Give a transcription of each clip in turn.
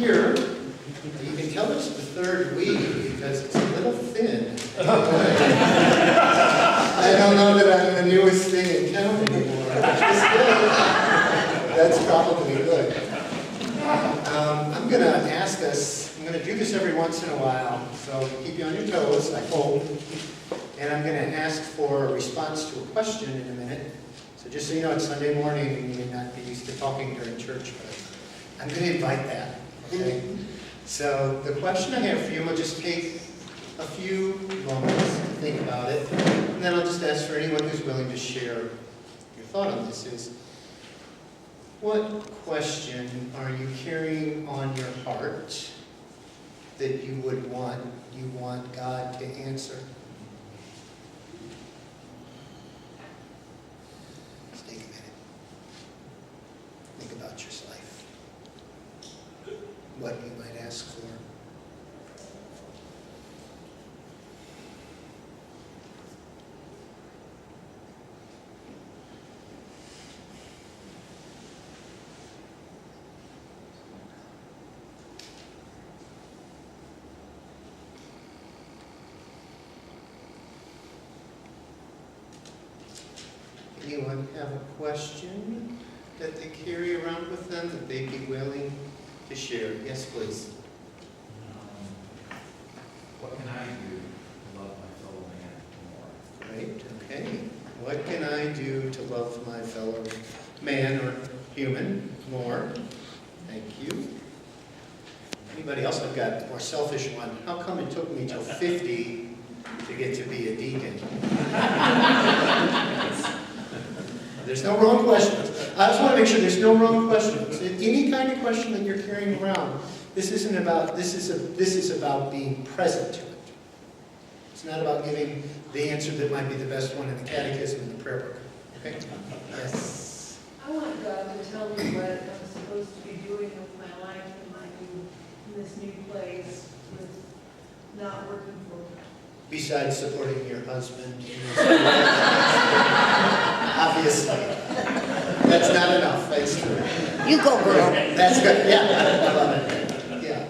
here. You can tell it's the third week because it's a little thin. I don't know that I'm the newest thing in town anymore, which is good. That's probably good. I'm going to ask us, I'm going to do this every once in a while, so keep you on your toes, I hope. And I'm going to ask for a response to a question in a minute. So just so you know, it's Sunday morning and you may not be used to talking during church, but I'm going to invite that, okay? So the question I have for you, I'll just take a few moments to think about it, and then I'll just ask for anyone who's willing to share your thought on this is, what question are you carrying on your heart that you want God to answer? Just take a minute. Think about your life. What you might ask for. Anyone have a question that they carry around with them that they'd be willing to share? Yes, please. What can I do to love my fellow man more? Great, okay. What can I do to love my fellow man or human more? Thank you. Anybody else? I've got a more selfish one. How come it took me till 50 to get to be a deacon? There's no wrong questions. I just want to make sure there's no wrong questions. Any kind of question that you're carrying around, this is about being present to it. It's not about giving the answer that might be the best one in the catechism and the prayer book. Okay? Yes. I want God to tell me what I'm supposed to be doing with my life in this new place with not working for me. Besides supporting your husband. Obviously. That's not enough. That's true. You go, girl. That's good. Yeah. I love it. Yeah.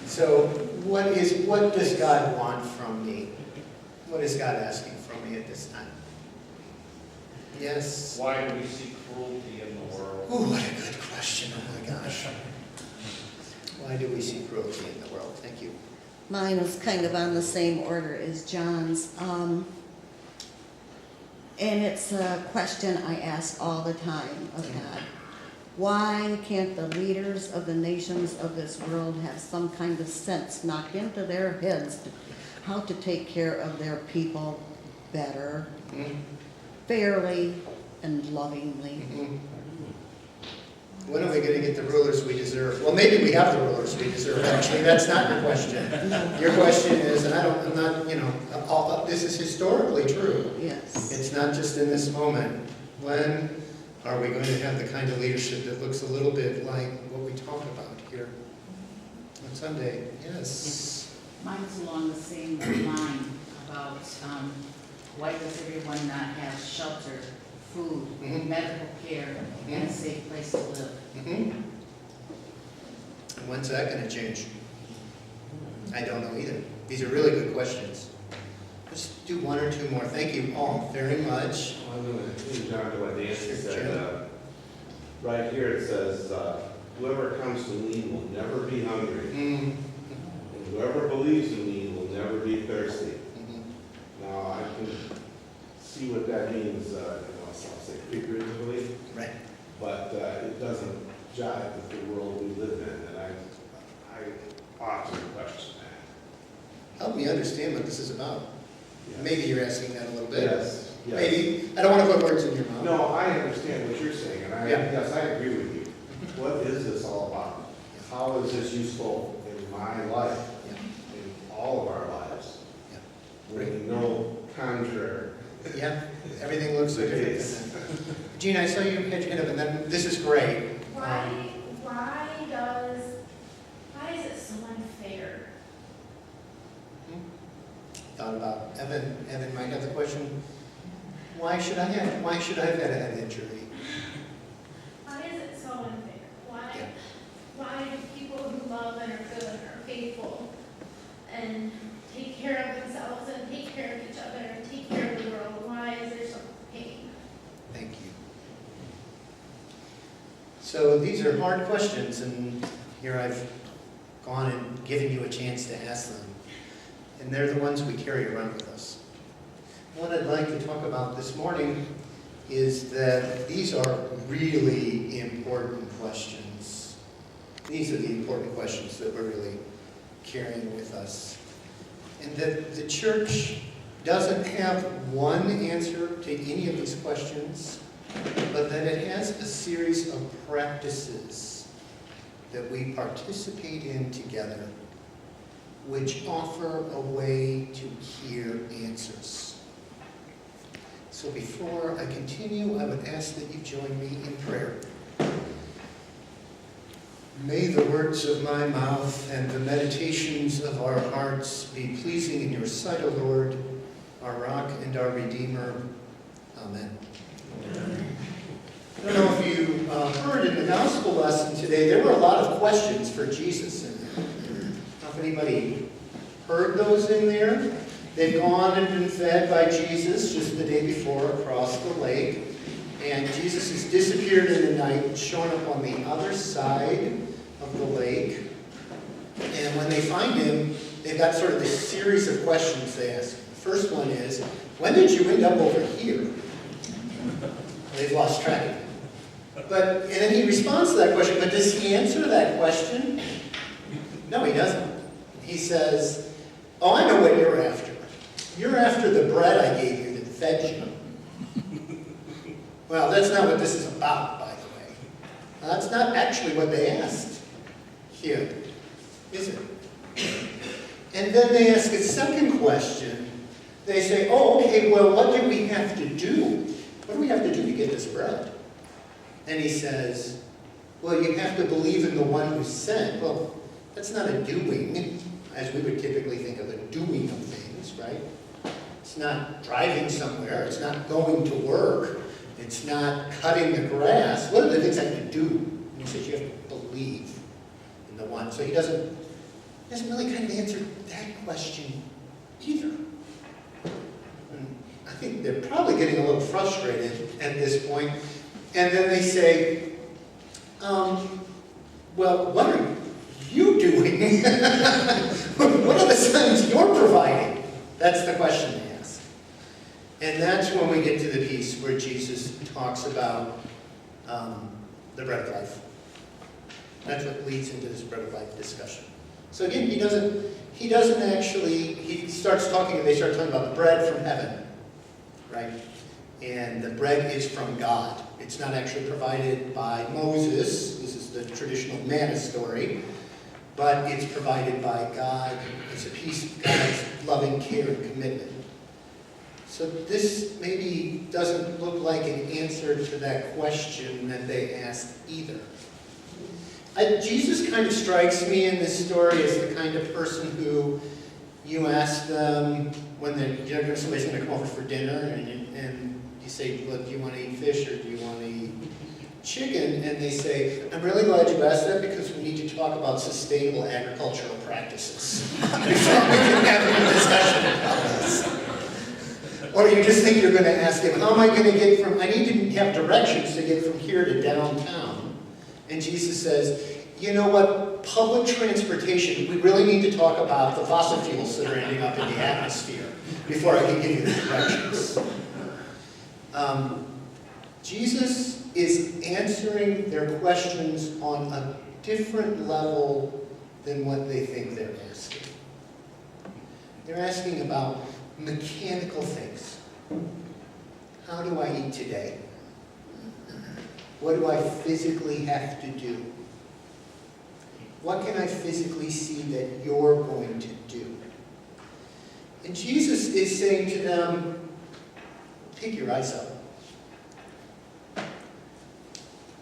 So what does God want from me? What is God asking from me at this time? Yes. Why do we see cruelty in the world? Ooh, what a good question. Oh my gosh. Why do we see cruelty in the world? Thank you. Mine is kind of on the same order as John's. And it's a question I ask all the time of God. Why can't the leaders of the nations of this world have some kind of sense knocked into their heads how to take care of their people better, fairly, and lovingly? When are we going to get the rulers we deserve? Well, maybe we have the rulers we deserve, actually. That's not your question. Your question is, and I'm not, this is historically true. Yes. It's not just in this moment. When are we going to have the kind of leadership that looks a little bit like what we talk about here on Sunday? Yes. Mine's along the same line about why does everyone not have shelter, food, medical care, and a safe place to live? And when's that going to change? I don't know either. These are really good questions. Let's do one or two more. Thank you all very much. I'm going to John to what Nancy Sure, said. Jim. Right here it says, whoever comes to me will never be hungry. And whoever believes in me will never be thirsty. Now I can see what that means, I'll say figuratively. Right. But it doesn't jive with the world we live in, and I often question that. Help me understand what this is about. Yes. Maybe you're asking that a little bit. Yes. Yes. Maybe. I don't want to put words in your mouth. No, I understand what you're saying, and Yeah. yes, I agree with you. What is this all about? How is this useful in my life, Yeah. in all of our lives? Yeah. We know contrary. Yeah. Everything looks so different. doesn't it? Gene, I saw you had your hand up, and then this is great. Why is it so unfair? Thought about Evan. Evan might have the question. Why should I have had a head injury? Why is it so unfair? Yeah. Why do people who love and So these are hard questions, and here I've gone and given you a chance to ask them. And they're the ones we carry around with us. What I'd like to talk about this morning is that these are really important questions. These are the important questions that we're really carrying with us. And that the church doesn't have one answer to any of these questions, but that it has a series of practices that we participate in together, which offer a way to hear answers. So before I continue, I would ask that you join me in prayer. May the words of my mouth and the meditations of our hearts be pleasing in your sight, O Lord, our rock and our Redeemer. Amen. I don't know if you heard in the gospel lesson today, there were a lot of questions for Jesus in there. I don't know if anybody heard those in there. They'd gone and been fed by Jesus just the day before across the lake. And Jesus has disappeared in the night and shown up on the other side of the lake. And when they find him, they've got sort of this series of questions they ask. The first one is, when did you end up over here? They've lost track of it. And then he responds to that question, but does he answer that question? No, he doesn't. He says, oh, I know what you're after. You're after the bread I gave you that fed you. Well, that's not what this is about, by the way. That's not actually what they asked here, is it? And then they ask a second question. They say, oh, okay, well, what do we have to do? What do we have to do to get this bread? And he says, well, you have to believe in the one who sent. Well, that's not a doing, as we would typically think of a doing of things, right? It's not driving somewhere. It's not going to work. It's not cutting the grass. What are the things I have to do? And he says you have to believe in the one. So he doesn't really kind of answer that question either. And I think they're probably getting a little frustrated at this point. And then they say, well, what are you doing? What are the signs you're providing? That's the question they ask. And that's when we get to the piece where Jesus talks about the bread of life. That's what leads into this bread of life discussion. So again, they start talking about the bread from heaven, right? And the bread is from God. It's not actually provided by Moses. This is the traditional manna story. But it's provided by God. It's a piece of God's loving care and commitment. So this maybe doesn't look like an answer to that question that they asked either. Jesus kind of strikes me in this story as the kind of person who you ask them when somebody's going to come over for dinner and you say, well, do you want to eat fish or do you want to eat chicken? And they say, I'm really glad you asked that because we need to talk about sustainable agricultural practices. Before we can have a discussion about this. Or you just think you're going to ask him, how am I going to get I need to have directions to get from here to downtown. And Jesus says, you know what, public transportation, we really need to talk about the fossil fuels that are ending up in the atmosphere before I can give you the directions. Jesus is answering their questions on a different level than what they think they're asking. They're asking about mechanical things. How do I eat today? What do I physically have to do? What can I physically see that you're going to do? And Jesus is saying to them, pick your eyes up.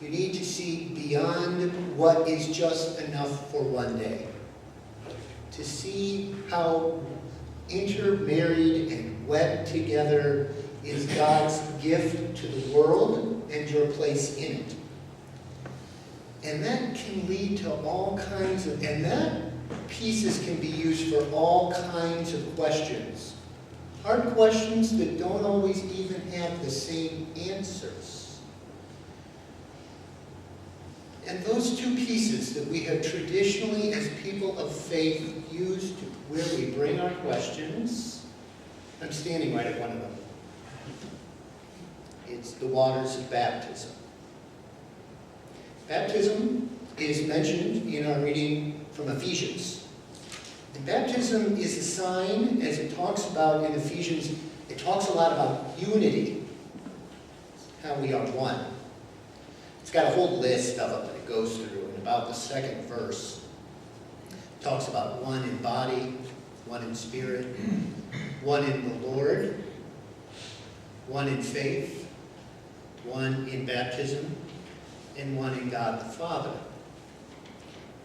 You need to see beyond what is just enough for one day. To see how intermarried and wed together is God's gift to the world and your place in it. And that can lead to all kinds of, and that pieces can be used for all kinds of questions. Hard questions that don't always even have the same answers. And those two pieces that we have traditionally, as people of faith, used where we bring our questions, I'm standing right at one of them. It's the waters of baptism. Baptism is mentioned in our reading from Ephesians. And baptism is a sign, as it talks about in Ephesians, it talks a lot about unity, how we are one. It's got a whole list of them that it goes through, and about the second verse it talks about one in body, one in spirit, one in the Lord, one in faith, one in baptism, and one in God the Father.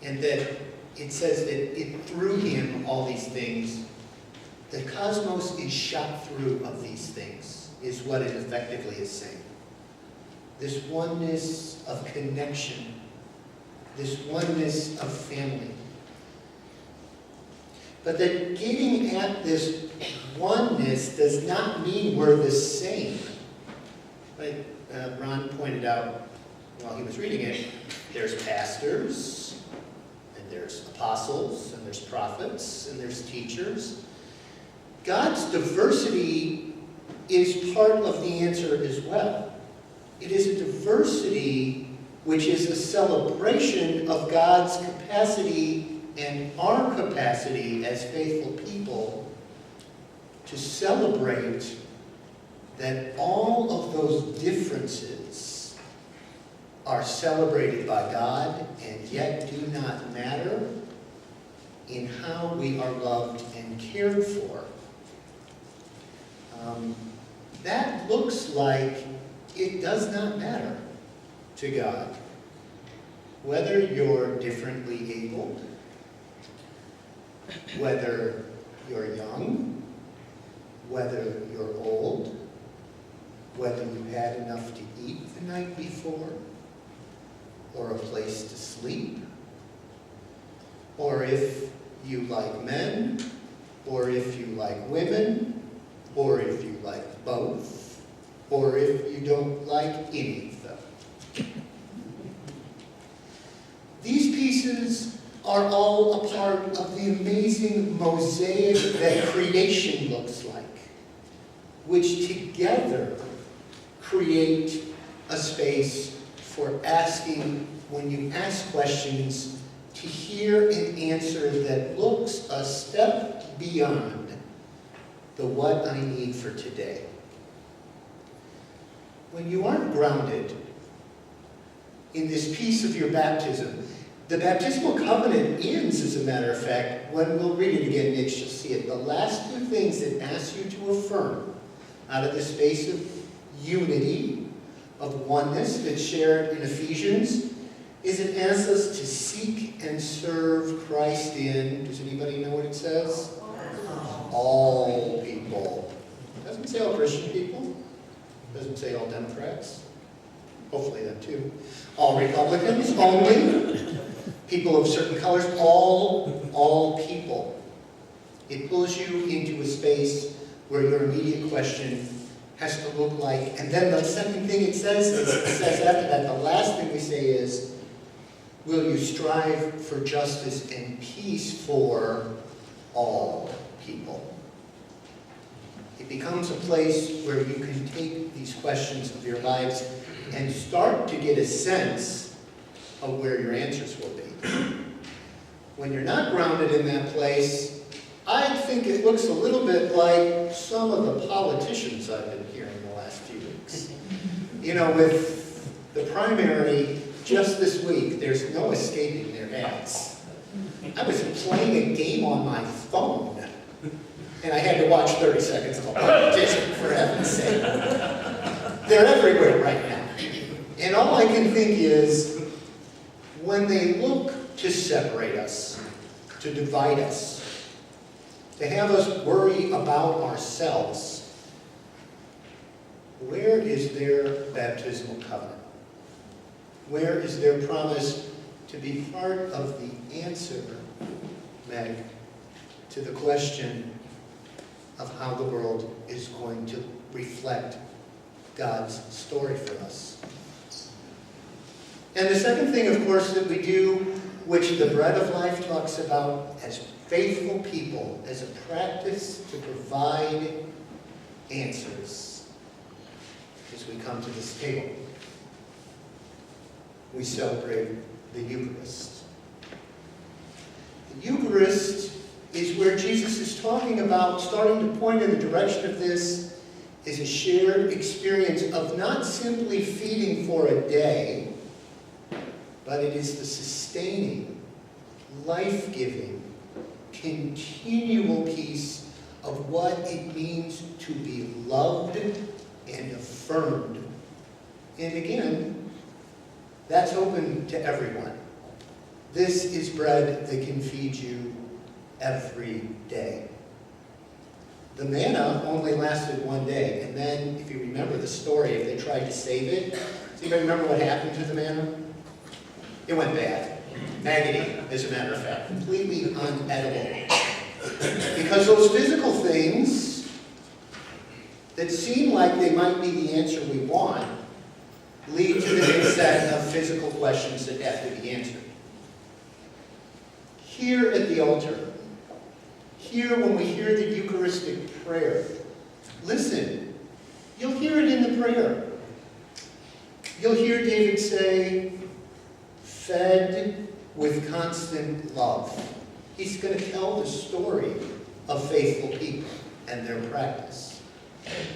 And that it says that through him, all these things, the cosmos is shot through of these things, is what it effectively is saying. This oneness of connection, this oneness of family. But that getting at this oneness does not mean we're the same. Like Ron pointed out while he was reading it, there's pastors, and there's apostles, and there's prophets, and there's teachers. God's diversity is part of the answer as well. It is a diversity which is a celebration of God's capacity and our capacity as faithful people to celebrate that all of those differences are celebrated by God and yet do not matter in how we are loved and cared for. That looks like it does not matter to God whether you're differently abled, whether you're young, whether you're old, whether you had enough to eat the night before, or a place to sleep, or if you like men, or if you like women, or if you like both, or if you don't like any of them. These pieces are all a part of the amazing mosaic that creation looks like, which together create a space for asking, when you ask questions, to hear an answer that looks a step beyond the what I need for today. When you aren't grounded in this piece of your baptism, the baptismal covenant ends, as a matter of fact, when we'll read it again, Nick, you'll see it. The last two things it asks you to affirm out of the space of unity, of oneness that's shared in Ephesians, is it asks us to seek and serve Christ in, does anybody know what it says? All people. It doesn't say all Christian people. It doesn't say all Democrats. Hopefully that too. All Republicans, only. People of certain colors, all people. It pulls you into a space where your immediate question has to look like, and then the second thing it says after that, the last thing we say is, will you strive for justice and peace for all people? It becomes a place where you can take these questions of your lives and start to get a sense of where your answers will be. When you're not grounded in that place, I think it looks a little bit like some of the politicians I've been hearing the last few weeks. You know, with the primary just this week, there's no escaping their ads. I was playing a game on my phone, and I had to watch 30 seconds of a politician, for heaven's sake. They're everywhere right now. And all I can think is, when they look to separate us, to divide us, to have us worry about ourselves, where is their baptismal covenant? Where is their promise to be part of the answer, Meg, to the question of how the world is going to reflect God's story for us? And the second thing, of course, that we do, which the Bread of Life talks about as faithful people, as a practice to provide answers, as we come to this table. We celebrate the Eucharist. The Eucharist is where Jesus is talking about, starting to point in the direction of this, is a shared experience of not simply feeding for a day, but it is the sustaining, life-giving, continual piece of what it means to be loved and affirmed. And again, that's open to everyone. This is bread that can feed you every day. The manna only lasted one day, and then, if you remember the story, if they tried to save it, does anybody remember what happened to the manna? It went bad. Maggoty, as a matter of fact. Completely unedible. Because those physical things that seem like they might be the answer we want lead to the next set of physical questions that have to be answered. Here at the altar, here when we hear the Eucharistic prayer, listen, you'll hear it in the prayer. You'll hear David say, fed with constant love. He's going to tell the story of faithful people and their practice.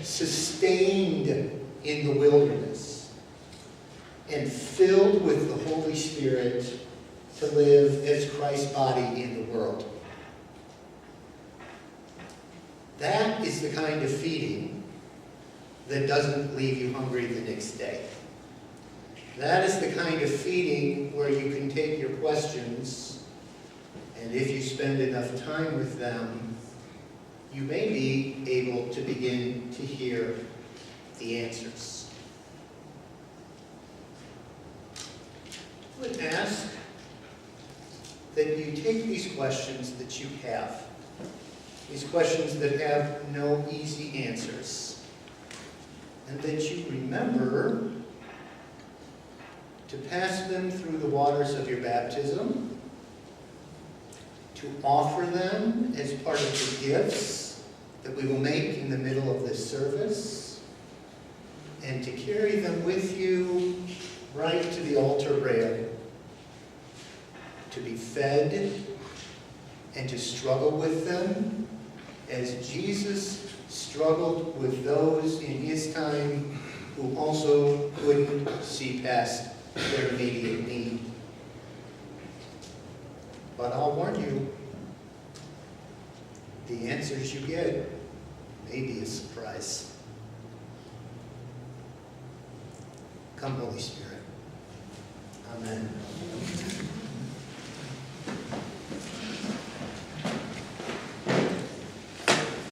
Sustained in the wilderness and filled with the Holy Spirit to live as Christ's body in the world. That is the kind of feeding that doesn't leave you hungry the next day. That is the kind of feeding where you can take your questions, and if you spend enough time with them, you may be able to begin to hear the answers. I would ask that you take these questions that you have, these questions that have no easy answers, and that you remember to pass them through the waters of your baptism, to offer them as part of the gifts that we will make in the middle of this service, and to carry them with you right to the altar rail, to be fed and to struggle with them as Jesus struggled with those in his time who also couldn't see past their immediate need. But I'll warn you, the answers you get may be a surprise. Come, Holy Spirit. Amen.